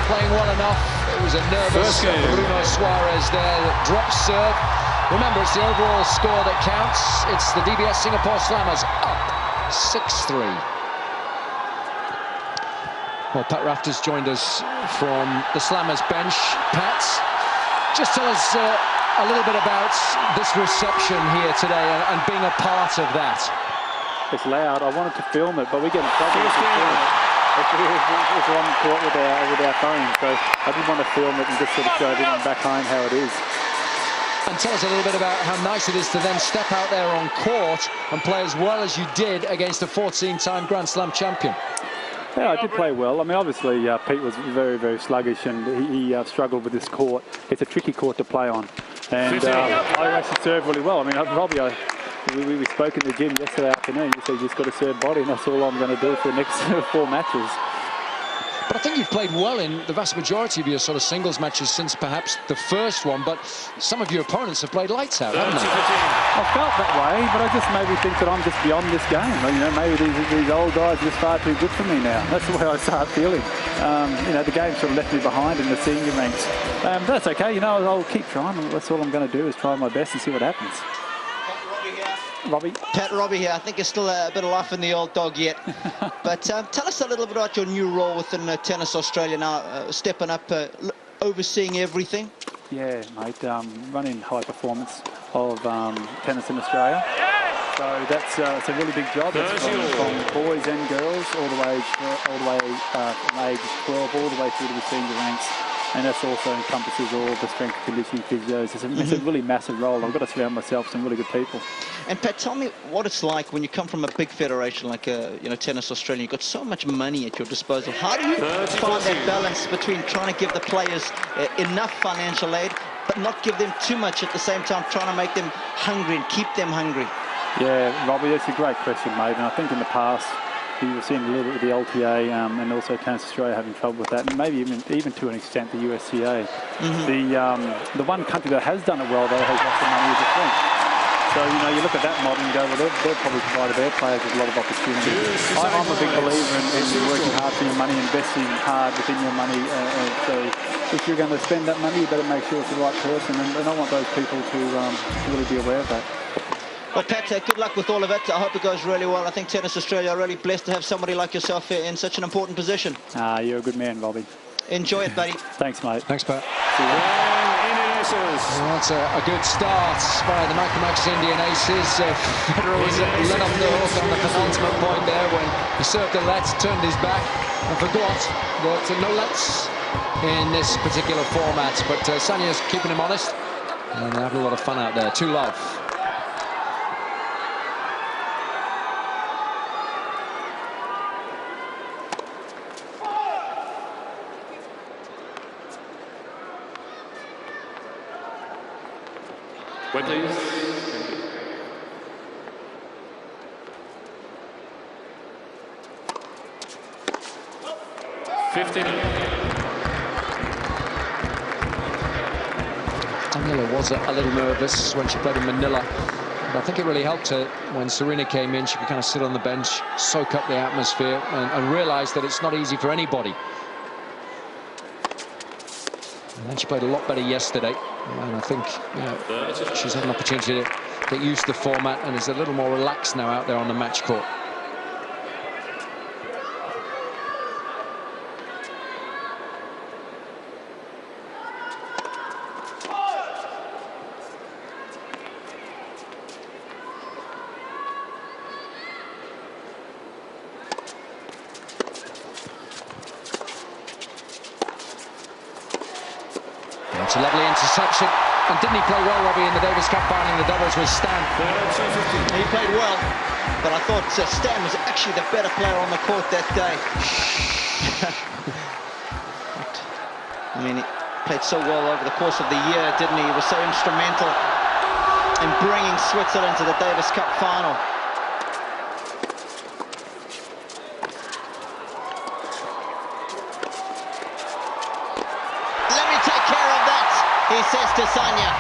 playing well enough. It was a nervous Bruno Suarez there that dropped serve. Remember, it's the overall score that counts. It's the DBS Singapore Slammers up 6-3. Well, Pat Rafter's joined us from the Slammers bench. Pat, just tell us a little bit about this reception here today and being a part of that. It's loud. I wanted to film it, but we get in trouble with it's on court with our phone, so I didn't want to film it and just sort of show everyone back home how it is. And tell us a little bit about how nice it is to then step out there on court and play as well as you did against a 14-time Grand Slam champion. Yeah, I did play well. I mean, obviously, Pete was very, very sluggish, and he struggled with this court. It's a tricky court to play on. And I actually served really well. I mean, Robbie, we spoke in the gym yesterday afternoon. You said you just got to serve body, and that's all I'm going to do for the next 4 matches. But I think you've played well in the vast majority of your sort of singles matches since perhaps the first one, but some of your opponents have played lights out, haven't they? I felt that way, but I just maybe think that I'm just beyond this game. You know, maybe these old guys are just far too good for me now. That's the way I start feeling. You know, the game sort of left me behind in the senior ranks. But that's okay, you know, I'll keep trying. That's all I'm going to do is try my best and see what happens. Robbie. Pat, Robbie here. I think you're still a bit of life in the old dog yet. But tell us a little bit about your new role within Tennis Australia now, stepping up, overseeing everything. Yeah, mate, running high performance of tennis in Australia. So that's it's a really big job. It's from boys and girls all the way from age 12 all the way through to the senior ranks. And that also encompasses all the strength and conditioning physios. It's a really massive role. I've got to surround myself with some really good people. And Pat, tell me what it's like when you come from a big federation like Tennis Australia. You've got so much money at your disposal. How do you find that balance between trying to give the players enough financial aid, but not give them too much at the same time, trying to make them hungry and keep them hungry? Yeah, Robbie, that's a great question, mate. And I think in the past, you were seeing a little bit of the LTA and also Tennis Australia having trouble with that, and maybe even to an extent the USCA. The one country that has done it well, though, has got the money is the French. So, you know, you look at that model and go, well, they've probably provided their players with a lot of opportunity. I'm a big believer in working hard for your money, investing hard within your money. So if you're going to spend that money, you better make sure it's the right person, and I want those people to really be aware of that. Well, Pat, good luck with all of it. I hope it goes really well. I think Tennis Australia are really blessed to have somebody like yourself in such an important position. You're a good man, Robbie. Enjoy it, buddy. Thanks, mate. Thanks, Pat. Well, that's a good start by the Max Indian Aces. Federer was let off the hook on the penultimate point there when he served a let, turned his back, and forgot that no lets in this particular format. But Sania's keeping him honest, and they're having a lot of fun out there. 2-love. Wait, please. Daniela was a little nervous when she played in Manila, but I think it really helped her when Serena came in. She could kind of sit on the bench, soak up the atmosphere, and realise that it's not easy for anybody. And then she played a lot better yesterday, and I think she's had an opportunity to get used to the format and is a little more relaxed now out there on the match court. It's a lovely interception. And didn't he play well, Robbie, in the Davis Cup final in the doubles with Stan? He played well, but I thought Stan was actually the better player on the court that day. I mean, he played so well over the course of the year, didn't he? He was so instrumental in bringing Switzerland to the Davis Cup final. He says to Sania.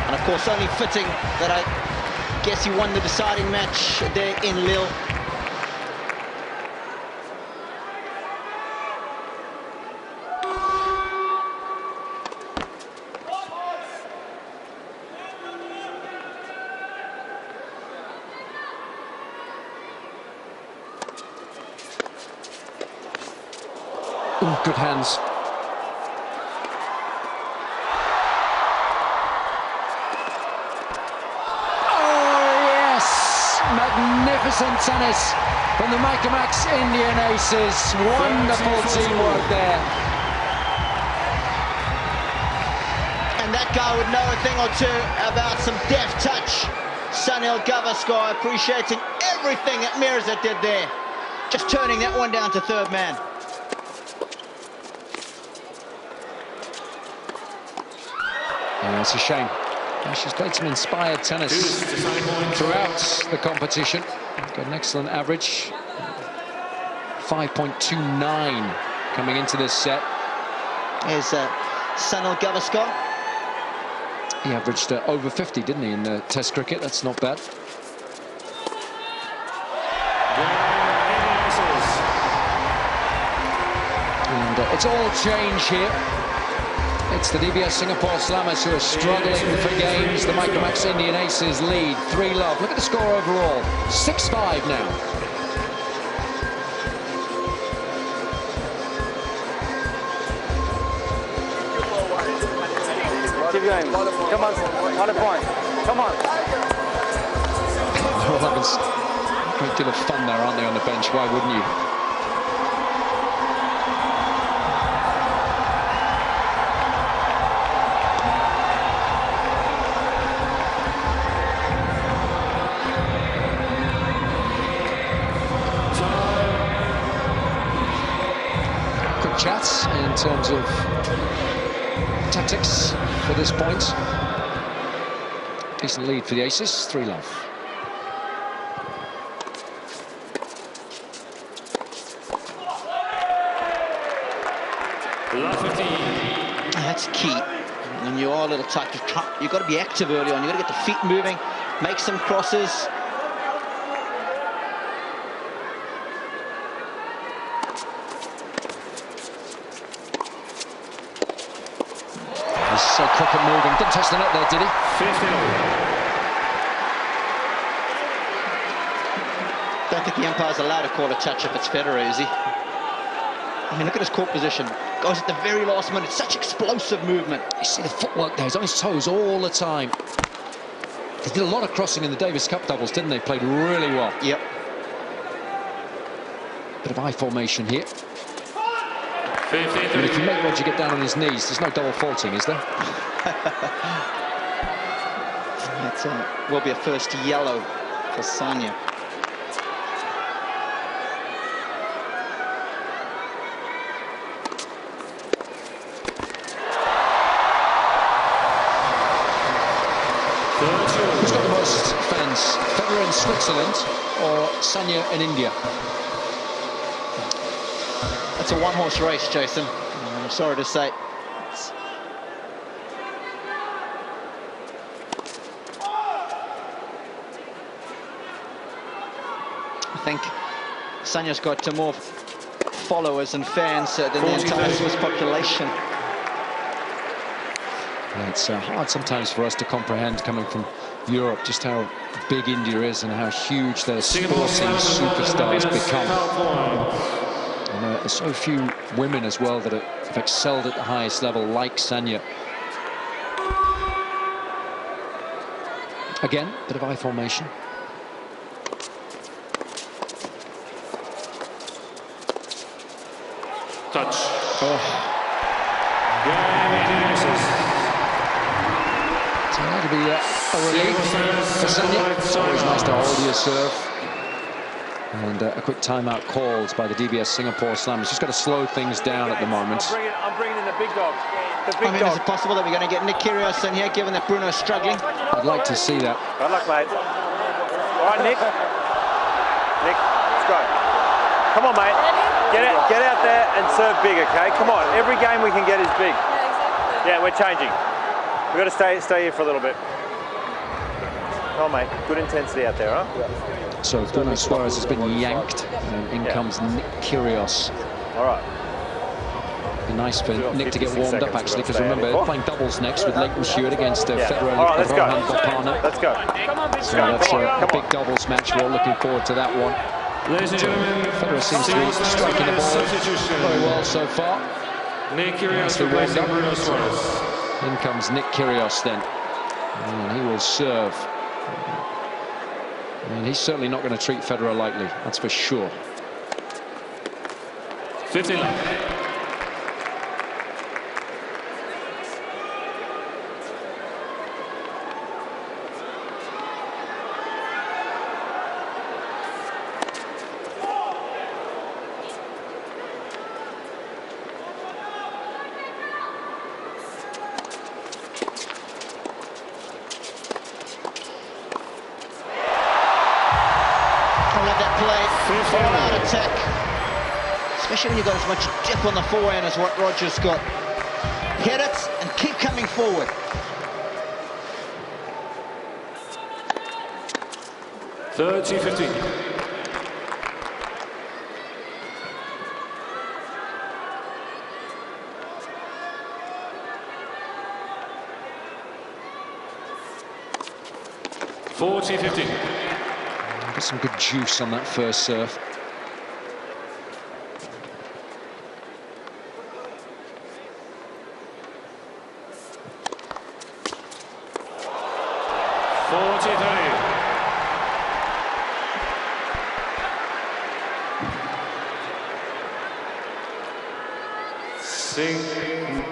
And of course, only fitting that I guess he won the deciding match there in Lille. Ooh, good hands. Magnificent tennis from the Max Indian aces. Wonderful teamwork there. And that guy would know a thing or two about some deft touch. Sania Mirza appreciating everything that Mirza did there. Just turning that one down to third man. Yeah, it's a shame. She's played some inspired tennis throughout the competition. Got an excellent average. 5.29 coming into this set. Here's Sania Mirza. He averaged over 50, didn't he, in Test cricket? That's not bad. And it's all change here. It's the DBS Singapore Slammers who are struggling for games. The Max Indian Aces lead 3-love. Look at the score overall, 6-5 now. Keep going. Come on, 1 point. Come on. They're all having a great deal of fun there, aren't they, on the bench? Why wouldn't you? Chats in terms of tactics for this point. Decent lead for the Aces, 3-love. That's key. When you are a little tight, you've got to be active early on. You've got to get the feet moving, make some crosses. So cricket moving. Didn't touch the net there, did he? 15. Don't think the umpire's allowed to call a touch if it's Federer, is he? I mean, look at his court position. Goes at the very last minute. Such explosive movement. You see the footwork there. He's on his toes all the time. They did a lot of crossing in the Davis Cup doubles, didn't they? Played really well. Yep. Bit of eye formation here. I mean, if you make Roger get down on his knees, there's no double faulting, is there? That will be a first yellow for Sania. Who's got the most fans? Federer in Switzerland or Sania in India? It's a one-horse race, Jason. I'm sorry to say. I think Sania's got more followers and fans than the entire Swiss population. Yeah, it's hard sometimes for us to comprehend, coming from Europe, just how big India is and how huge their sporting superstars become. And there's so few women as well that have excelled at the highest level, like Sania. Again, bit of eye formation. Touch. Oh. So that'll be a relief for Sania. It's always nice to hold your serve. And a quick timeout called by the DBS Singapore Slammers. Just got to slow things down at the moment. I'm bringing in the big dog. I mean, is it possible that we're going to get Nick Kyrgios in here, given that Bruno's struggling? I'd like to see that. Good luck, mate. All right, Nick. Nick, let's go. Come on, mate. Get out there and serve big, okay? Come on. Every game we can get is big. Yeah, exactly. Yeah, we're changing. We've got to stay here for a little bit. Come on, mate. Good intensity out there, huh? Yeah. So Bruno Suarez has been yanked, and in comes Nick Kyrgios. All right. Be nice for Nick to get warmed up, actually, because remember, they're playing doubles next with Leighton Stewart against Federer and Rohan Bopanna. Let's go. So that's a big doubles match. We're all looking forward to that one. Ladies and gentlemen, Federer seems to be striking the ball very well so far. Nick Kyrgios replacing Bruno Suarez. In comes Nick Kyrgios then, and he will serve. And he's certainly not going to treat Federer lightly, that's for sure. 15 left. All-out attack, especially when you've got as much dip on the forehand as what Roger's got. Hit it and keep coming forward. Thirty 15. Got some good juice on that first serve.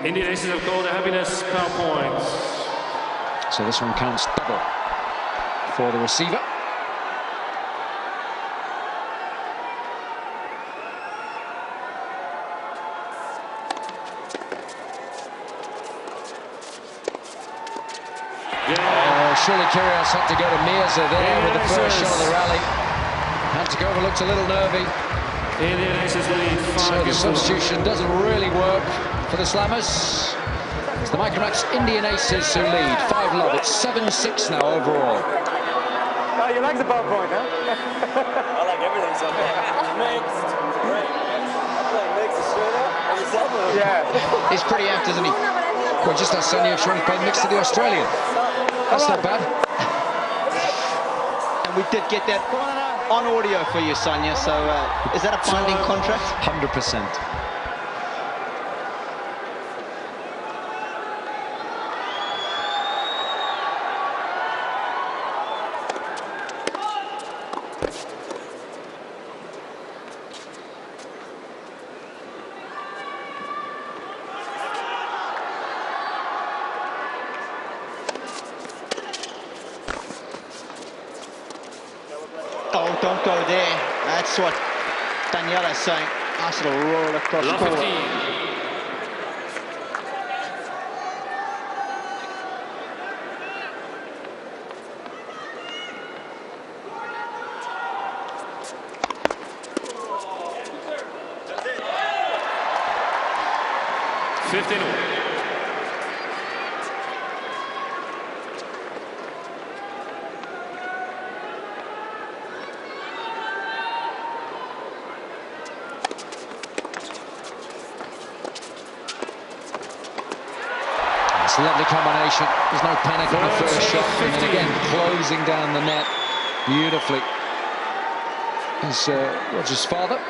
Indian aces have called a happiness power points. So this one counts double for the receiver. Surely Kyrgios had to go to Mirza there with the first shot of the rally. Had to go, but looked a little nervy. So the substitution doesn't really work for the Slammers. It's the Micromax Indian Aces who lead 5-love. It's 7-6 now overall. Oh, you like the power point, huh? I like everything so far. Mixed. Right. I play mixed Australia on the cell phone. Yeah. He's pretty apt, isn't he? Well, just ask Sania if she wants to play mixed to the Australian. That's not bad. And we did get that on audio for you, Sania. So is that a binding contract? 100%. Oh, don't go there. That's what Daniela's saying. Nice little roll across the court. 15. It's a lovely combination. There's no panic on the first shot. And then again, closing down the net beautifully is Roger's father.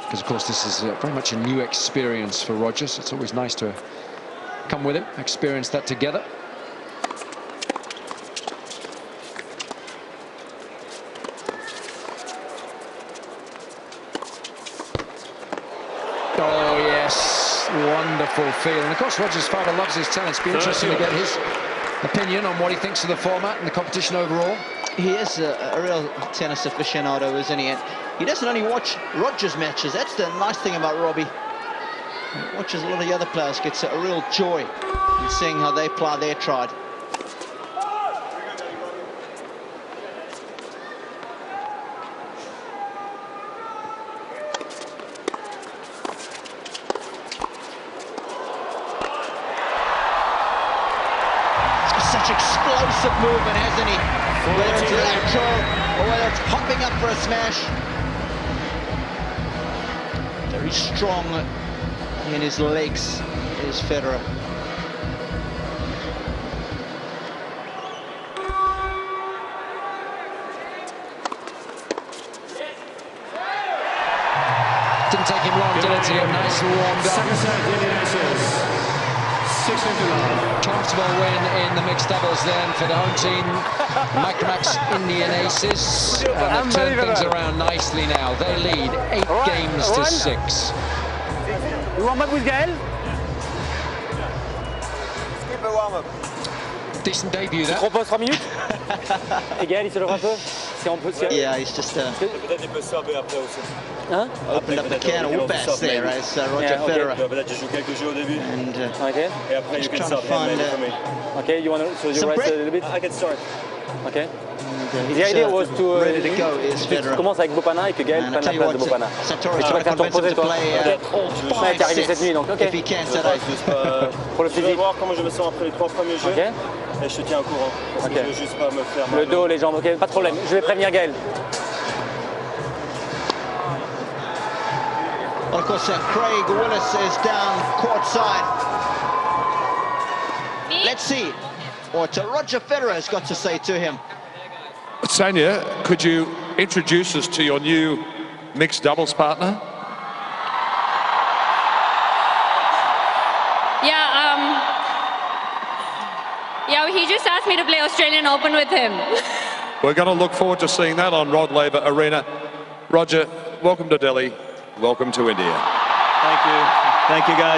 Because, of course, this is very much a new experience for Rogers. It's always nice to come with him, experience that together. Oh, yes, wonderful feel. And, of course, Roger's father loves his tennis. It'll be interesting to get his opinion on what he thinks of the format and the competition overall. He is a real tennis aficionado, isn't he? And he doesn't only watch Rogers matches. That's the nice thing about Robbie. He watches a lot of the other players, gets a real joy in seeing how they ply their trade. Such explosive movement, hasn't he? Whether it's lateral or whether it's popping up for a smash. Very strong in his legs. is Federer. Didn't take him long, did it, to get nice and warmed up. Second set, Indian Aces. 6-50 love. Comfortable win in the mixed doubles then for the home team. Micromax Indian Aces. And they've turned things around nicely now. They lead 8 games to 6. You warm up with Gael? Skip a warm-up. Decent debut that. Propose 3 minutes. Et Gael, il se lève un peu. Si on peut. Yeah, he's just Peut-être il peut server après aussi. Hein? opened up the can of whoop-ass there as Roger Yeah, okay. Federer. Peut-être je joue quelques jeux au début. And Okay. Et après, you Just can trying to start find, for me. Okay, you want to so you Some rest break. a little bit? I can start. Okay. he's The idea was to ready to go is tu Federer. commences avec Bopana et que Gael And I prenne tell la you place de what, Bopana. Satoris Et tu trying vas to faire ton convince him posé to toi. play all Ouais, 5 t'es arrivé cette nuit sets donc ok. if he can Je today. veux juste pas... Pour le Je vais physique. voir comment je me sens après les 3 premiers jeux. Ok. Et je te tiens au courant. Parce que Ok. je veux juste pas me faire mal. Le dos, les jambes, ok, pas de problème. Je vais prévenir Gael. Well, of course, Craig Willis is down courtside. Let's see what Roger Federer has got to say to him. Sania, could you introduce us to your new mixed doubles partner? Yeah, he just asked me to play Australian Open with him. We're going to look forward to seeing that on Rod Laver Arena. Roger, welcome to Delhi. Welcome to India. Thank you. Thank you, guys.